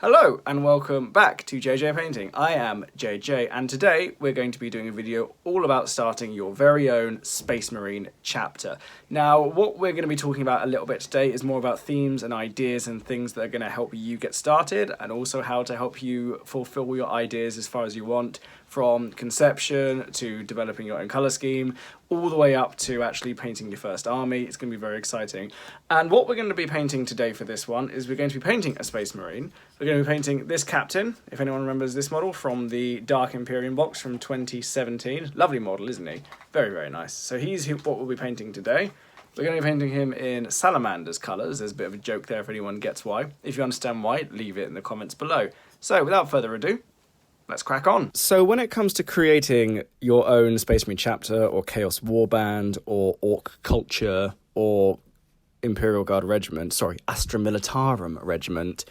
Hello and welcome back to JJ Painting. I am JJ and today we're going to be doing a video all about starting your very own Space Marine chapter. Now what we're going to be talking about a little bit today is more about themes and ideas and things that are going to help you get started and also how to help you fulfill your ideas as far as you want, from conception to developing your own colour scheme, all the way up to actually painting your first army. It's going to be very exciting. And what we're going to be painting today for this one is we're going to be painting a Space Marine. We're going to be painting this captain, if anyone remembers this model, from the Dark Imperium box from 2017. Lovely model, isn't he? Very, very nice. So he's what we'll be painting today. We're going to be painting him in Salamander's colours. There's a bit of a joke there if anyone gets why. If you understand why, leave it in the comments below. So without further ado, let's crack on. So when it comes to creating your own Space Marine chapter or Chaos Warband or Orc Culture or Imperial Guard Regiment, Astra Militarum Regiment,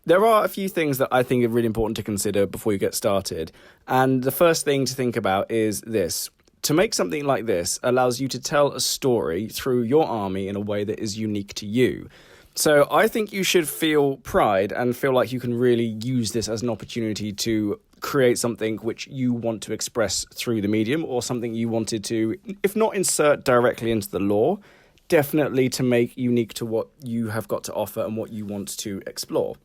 there are a few things that I think are really important to consider before you get started. And the first thing to think about is this. To make something like this allows you to tell a story through your army in a way that is unique to you. So I think you should feel pride and feel like you can really use this as an opportunity to create something which you want to express through the medium, or something you wanted to, if not insert directly into the lore, definitely to make unique to what you have got to offer and what you want to explore.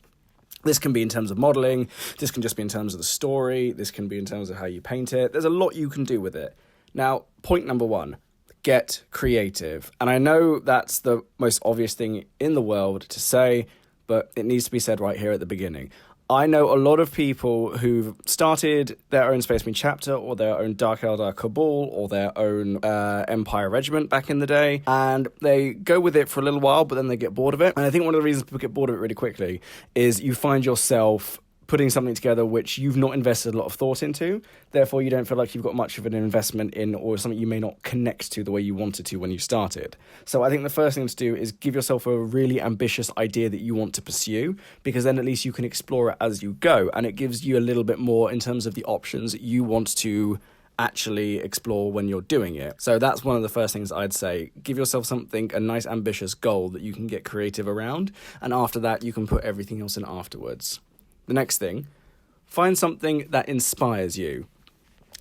This can be in terms of modelling, this can just be in terms of the story, this can be in terms of how you paint it. There's a lot you can do with it. Now, point number one. Get creative. And I know that's the most obvious thing in the world to say, but it needs to be said right here at the beginning. I know a lot of people who've started their own Space Marine chapter or their own Dark Eldar Cabal or their own Empire Regiment back in the day, and they go with it for a little while, but then they get bored of it. And I think one of the reasons people get bored of it really quickly is you find yourself putting something together which you've not invested a lot of thought into. Therefore, you don't feel like you've got much of an investment in, or something you may not connect to the way you wanted to when you started. So I think the first thing to do is give yourself a really ambitious idea that you want to pursue, because then at least you can explore it as you go, and it gives you a little bit more in terms of the options you want to actually explore when you're doing it. So that's one of the first things I'd say. Give yourself something, a nice ambitious goal that you can get creative around, and after that you can put everything else in afterwards. The next thing, find something that inspires you.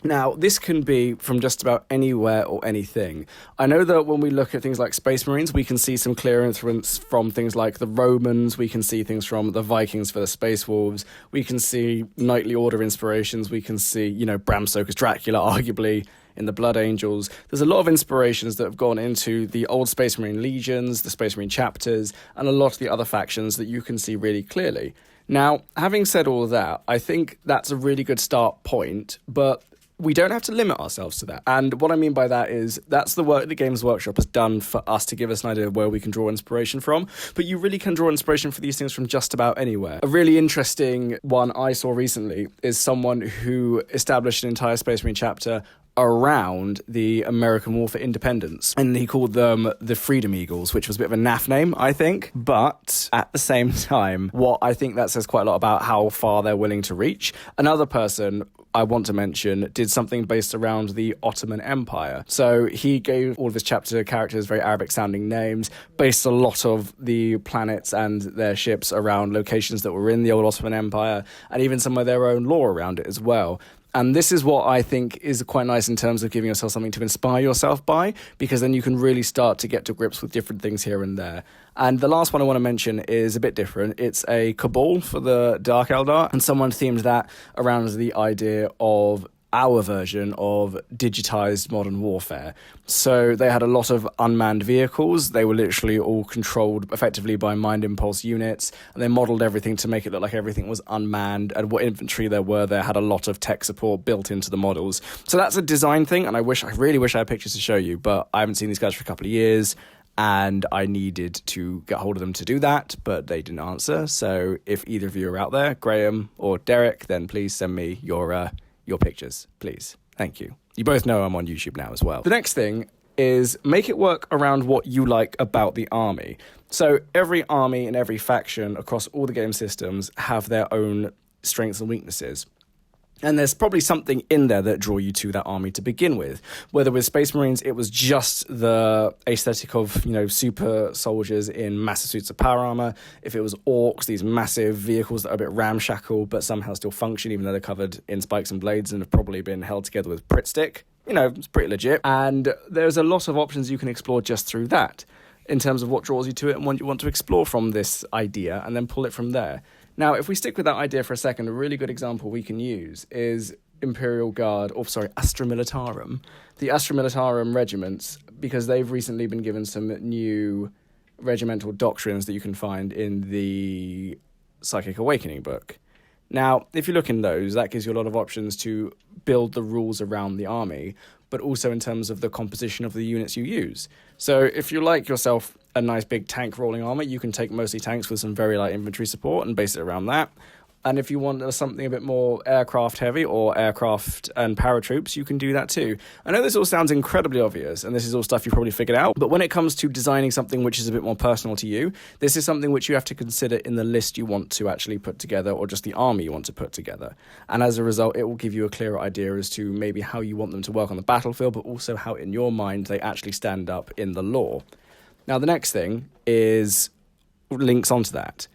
Now, this can be from just about anywhere or anything. I know that when we look at things like Space Marines, we can see some clear influence from things like the Romans, we can see things from the Vikings for the Space Wolves, we can see Knightly Order inspirations, we can see, Bram Stoker's Dracula, arguably, in the Blood Angels. There's a lot of inspirations that have gone into the old Space Marine legions, the Space Marine chapters, and a lot of the other factions that you can see really clearly. Now, having said all of that, I think that's a really good start point, but we don't have to limit ourselves to that. And what I mean by that is that's the work that Games Workshop has done for us to give us an idea of where we can draw inspiration from. But you really can draw inspiration for these things from just about anywhere. A really interesting one I saw recently is someone who established an entire Space Marine chapter around the American War for Independence. And he called them the Freedom Eagles, which was a bit of a naff name, I think. But at the same time, what I think that says quite a lot about how far they're willing to reach. Another person I want to mention did something based around the Ottoman Empire. So he gave all of his chapter characters very Arabic sounding names, based a lot of the planets and their ships around locations that were in the old Ottoman Empire, and even some of their own lore around it as well. And this is what I think is quite nice in terms of giving yourself something to inspire yourself by, because then you can really start to get to grips with different things here and there. And the last one I want to mention is a bit different. It's a Cabal for the Dark Eldar, and someone themed that around the idea of our version of digitized modern warfare. So they had a lot of unmanned vehicles. They were literally all controlled effectively by mind impulse units, and they modeled everything to make it look like everything was unmanned, and what infantry there were there had a lot of tech support built into the models. So that's a design thing, and I really wish I had pictures to show you, but I haven't seen these guys for a couple of years, and I needed to get hold of them to do that, but they didn't answer. So if either of you are out there, Graham or Derek, then please send me your pictures, please. Thank you. You both know I'm on YouTube now as well. The next thing is make it work around what you like about the army. So every army and every faction across all the game systems have their own strengths and weaknesses. And there's probably something in there that draw you to that army to begin with. Whether with Space Marines, it was just the aesthetic of, super soldiers in massive suits of power armor. If it was orcs, these massive vehicles that are a bit ramshackle, but somehow still function, even though they're covered in spikes and blades and have probably been held together with Pritt stick. It's pretty legit. And there's a lot of options you can explore just through that, in terms of what draws you to it and what you want to explore from this idea, and then pull it from there. Now, if we stick with that idea for a second, a really good example we can use is Astra Militarum. The Astra Militarum regiments, because they've recently been given some new regimental doctrines that you can find in the Psychic Awakening book. Now, if you look in those, that gives you a lot of options to build the rules around the army, but also in terms of the composition of the units you use. So if you like yourself a nice big tank rolling armor, you can take mostly tanks with some very light infantry support and base it around that. And if you want something a bit more aircraft heavy or aircraft and paratroops, you can do that too. I know this all sounds incredibly obvious, and this is all stuff you probably figured out, but when it comes to designing something which is a bit more personal to you, this is something which you have to consider in the list you want to actually put together, or just the army you want to put together. And as a result, it will give you a clearer idea as to maybe how you want them to work on the battlefield, but also how in your mind they actually stand up in the lore. Now, the next thing is links onto that.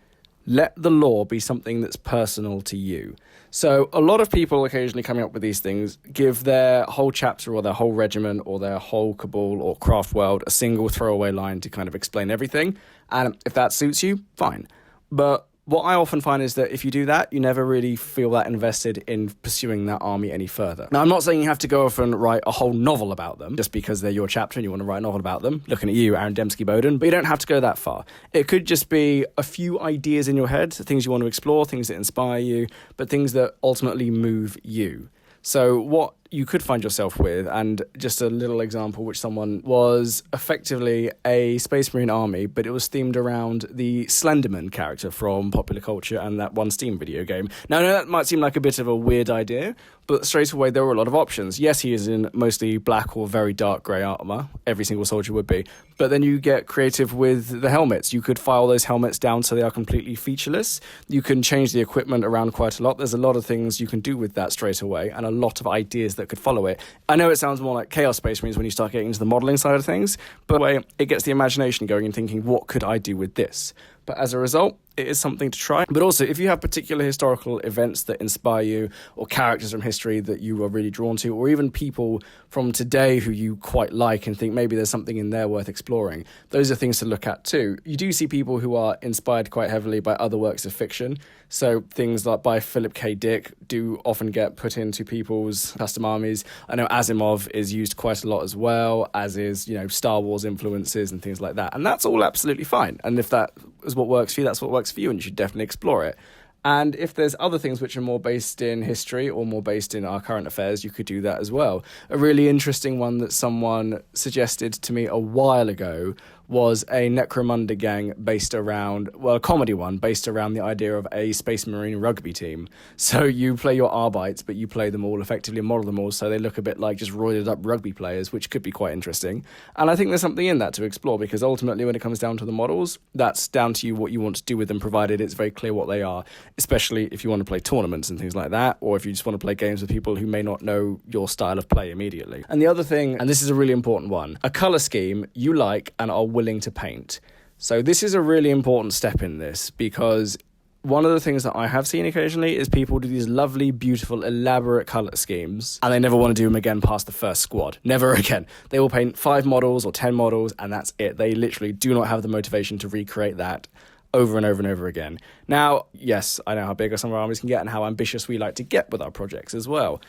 Let the lore be something that's personal to you. So a lot of people occasionally coming up with these things give their whole chapter or their whole regiment or their whole cabal or craft world a single throwaway line to kind of explain everything. And if that suits you, fine. But what I often find is that if you do that, you never really feel that invested in pursuing that army any further. Now, I'm not saying you have to go off and write a whole novel about them just because they're your chapter and you want to write a novel about them. Looking at you, Aaron Dembski-Bowden, but you don't have to go that far. It could just be a few ideas in your head, things you want to explore, things that inspire you, but things that ultimately move you. So what you could find yourself with, and just a little example, which someone was effectively a Space Marine army, but it was themed around the Slenderman character from popular culture and that one Steam video game. Now, I know that might seem like a bit of a weird idea, but straight away there were a lot of options. Yes, he is in mostly black or very dark grey armour. Every single soldier would be. But then you get creative with the helmets. You could file those helmets down so they are completely featureless. You can change the equipment around quite a lot. There's a lot of things you can do with that straight away, and a lot of ideas that could follow it. I know it sounds more like Chaos Space Marines when you start getting into the modelling side of things, but it gets the imagination going and thinking, what could I do with this? But as a result, it is something to try. But also, if you have particular historical events that inspire you, or characters from history that you are really drawn to, or even people from today who you quite like and think maybe there's something in there worth exploring, those are things to look at too. You do see people who are inspired quite heavily by other works of fiction. So things like by Philip K. Dick do often get put into people's custom armies. I know Asimov is used quite a lot as well, as is, Star Wars influences and things like that. And that's all absolutely fine. And if that is what works for you, that's what works for you, and you should definitely explore it. And if there's other things which are more based in history or more based in our current affairs, you could do that as well. A really interesting one that someone suggested to me a while ago was a Necromunda gang based around, a comedy one based around the idea of a Space Marine rugby team. So you play your Arbites, but you play them all effectively and model them all so they look a bit like just roided up rugby players, which could be quite interesting. And I think there's something in that to explore, because ultimately when it comes down to the models, that's down to you what you want to do with them, provided it's very clear what they are, especially if you want to play tournaments and things like that, or if you just want to play games with people who may not know your style of play immediately. And the other thing, and this is a really important one, a colour scheme you like and are willing to paint. So this is a really important step in this, because one of the things that I have seen occasionally is people do these lovely, beautiful, elaborate colour schemes, and they never want to do them again past the first squad. Never again. They will paint 5 models or 10 models, and that's it. They literally do not have the motivation to recreate that over and over and over again. Now, yes, I know how big some of our armies can get and how ambitious we like to get with our projects as well.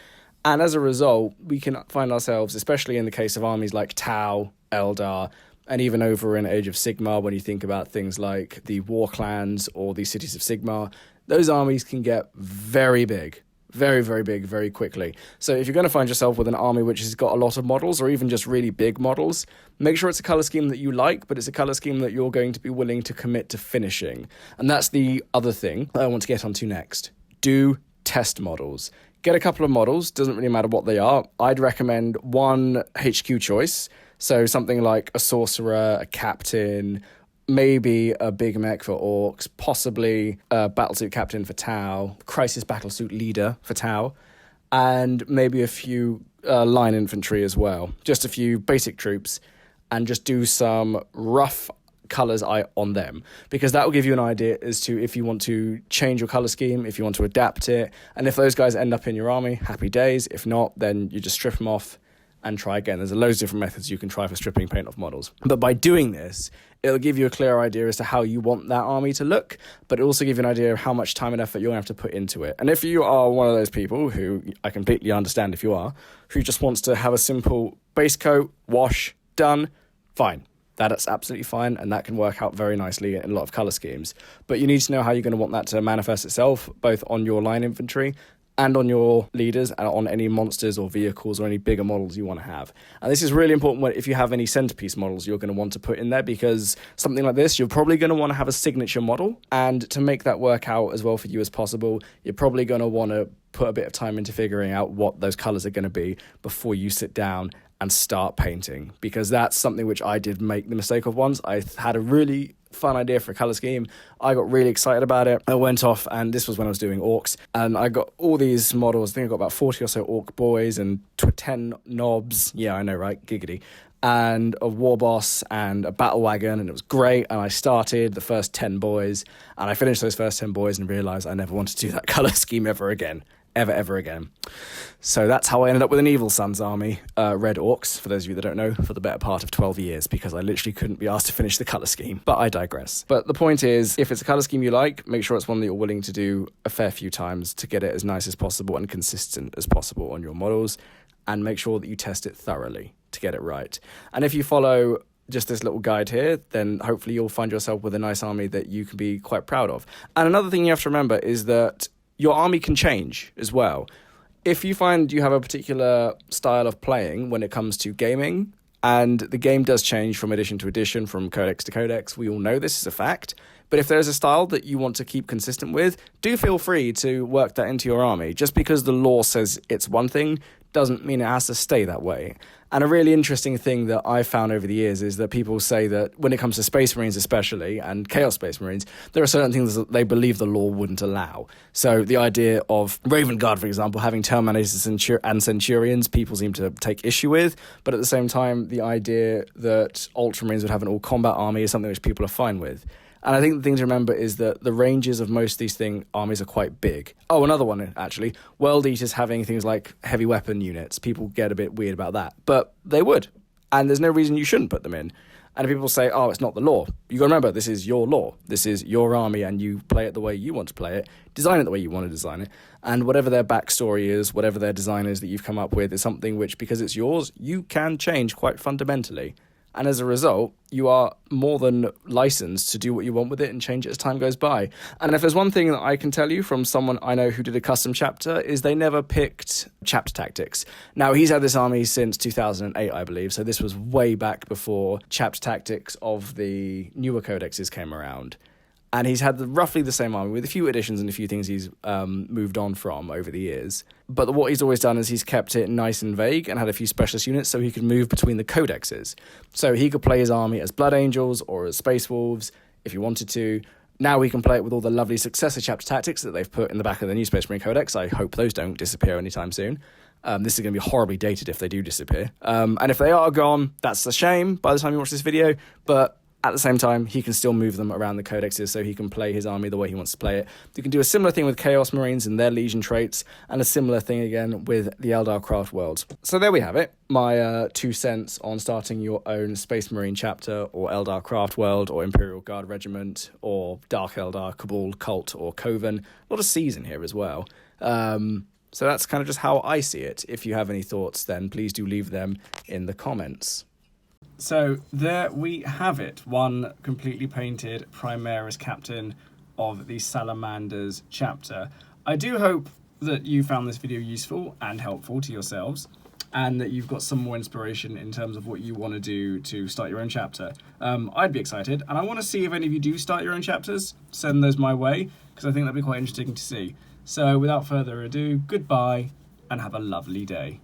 And as a result, we can find ourselves, especially in the case of armies like Tau, Eldar, and even over in Age of Sigmar, when you think about things like the War Clans or the Cities of Sigmar, those armies can get very big. Very, very big, very quickly. So if you're going to find yourself with an army which has got a lot of models, or even just really big models, make sure it's a colour scheme that you like, but it's a colour scheme that you're going to be willing to commit to finishing. And that's the other thing that I want to get onto next. Do test models. Get a couple of models, doesn't really matter what they are. I'd recommend one HQ choice, so something like a sorcerer, a captain, maybe a big mech for orcs, possibly a battlesuit captain for Tau, crisis battlesuit leader for Tau, and maybe a few line infantry as well. Just a few basic troops, and just do some rough colours on them, because that will give you an idea as to if you want to change your colour scheme, if you want to adapt it, and if those guys end up in your army, happy days. If not, then you just strip them off and try again. There's loads of different methods you can try for stripping paint off models. But by doing this, it'll give you a clear idea as to how you want that army to look, but it also give you an idea of how much time and effort you're going to have to put into it. And if you are one of those people, who I completely understand if you are, who just wants to have a simple base coat, wash, done, fine. That's absolutely fine, and that can work out very nicely in a lot of colour schemes. But you need to know how you're going to want that to manifest itself, both on your line infantry and on your leaders, and on any monsters or vehicles or any bigger models you want to have. And this is really important if you have any centerpiece models you're going to want to put in there, because something like this, you're probably going to want to have a signature model. And to make that work out as well for you as possible, you're probably going to want to put a bit of time into figuring out what those colours are going to be before you sit down and start painting, because that's something which I did make the mistake of once. I had a really fun idea for a colour scheme. I got really excited about it. I went off, and this was when I was doing orcs, and I got all these models. I think I got about 40 or so orc boys and 10 knobs. Yeah, I know, right? Giggity. And a war boss and a battle wagon, and it was great. And I started the first 10 boys, and I finished those first 10 boys and realised I never wanted to do that colour scheme ever again. Ever again. So that's how I ended up with an Evil Sun's army, red orcs, for those of you that don't know, for the better part of 12 years, because I literally couldn't be asked to finish the colour scheme. But I digress. But the point is, if it's a colour scheme you like, make sure it's one that you're willing to do a fair few times to get it as nice as possible and consistent as possible on your models, and make sure that you test it thoroughly to get it right. And if you follow just this little guide here, then hopefully you'll find yourself with a nice army that you can be quite proud of. And another thing you have to remember is that your army can change as well. If you find you have a particular style of playing when it comes to gaming, and the game does change from edition to edition, from codex to codex, we all know this is a fact, but if there's a style that you want to keep consistent with, do feel free to work that into your army. Just because the lore says it's one thing doesn't mean it has to stay that way. And a really interesting thing that I've found over the years is that people say that when it comes to Space Marines especially, and Chaos Space Marines, there are certain things that they believe the lore wouldn't allow. So the idea of Raven Guard, for example, having Terminators and Centurions, people seem to take issue with. But at the same time, the idea that Ultramarines would have an all-combat army is something which people are fine with. And I think the thing to remember is that the ranges of most of these armies are quite big. Oh, another one, actually. World Eaters having things like heavy weapon units. People get a bit weird about that. But they would. And there's no reason you shouldn't put them in. And if people say, oh, it's not the lore, you got to remember, this is your lore. This is your army, and you play it the way you want to play it. Design it the way you want to design it. And whatever their backstory is, whatever their design is that you've come up with, is something which, because it's yours, you can change quite fundamentally. And as a result, you are more than licensed to do what you want with it and change it as time goes by. And if there's one thing that I can tell you from someone I know who did a custom chapter, is they never picked chapter tactics. Now, he's had this army since 2008, I believe, so this was way back before chapter tactics of the newer codexes came around. And he's had roughly the same army with a few additions and a few things he's moved on from over the years. But what he's always done is he's kept it nice and vague and had a few specialist units so he could move between the codexes. So he could play his army as Blood Angels or as Space Wolves if he wanted to. Now we can play it with all the lovely successor chapter tactics that they've put in the back of the new Space Marine Codex. I hope those don't disappear anytime soon. This is going to be horribly dated if they do disappear. And if they are gone, that's a shame by the time you watch this video. But at the same time, he can still move them around the codexes so he can play his army the way he wants to play it. You can do a similar thing with Chaos Marines and their Legion traits, and a similar thing again with the Eldar Craft Worlds. So there we have it, my 2 cents on starting your own Space Marine chapter, or Eldar Craft World, or Imperial Guard Regiment, or Dark Eldar, Cabal, Cult, or Coven. A lot of C's in here as well. So that's kind of just how I see it. If you have any thoughts, then please do leave them in the comments. So there we have it, one completely painted Primaris captain of the Salamanders chapter. I do hope that you found this video useful and helpful to yourselves, and that you've got some more inspiration in terms of what you want to do to start your own chapter. I'd be excited, and I want to see if any of you do start your own chapters. Send those my way, because I think that'd be quite interesting to see. So without further ado, goodbye, and have a lovely day.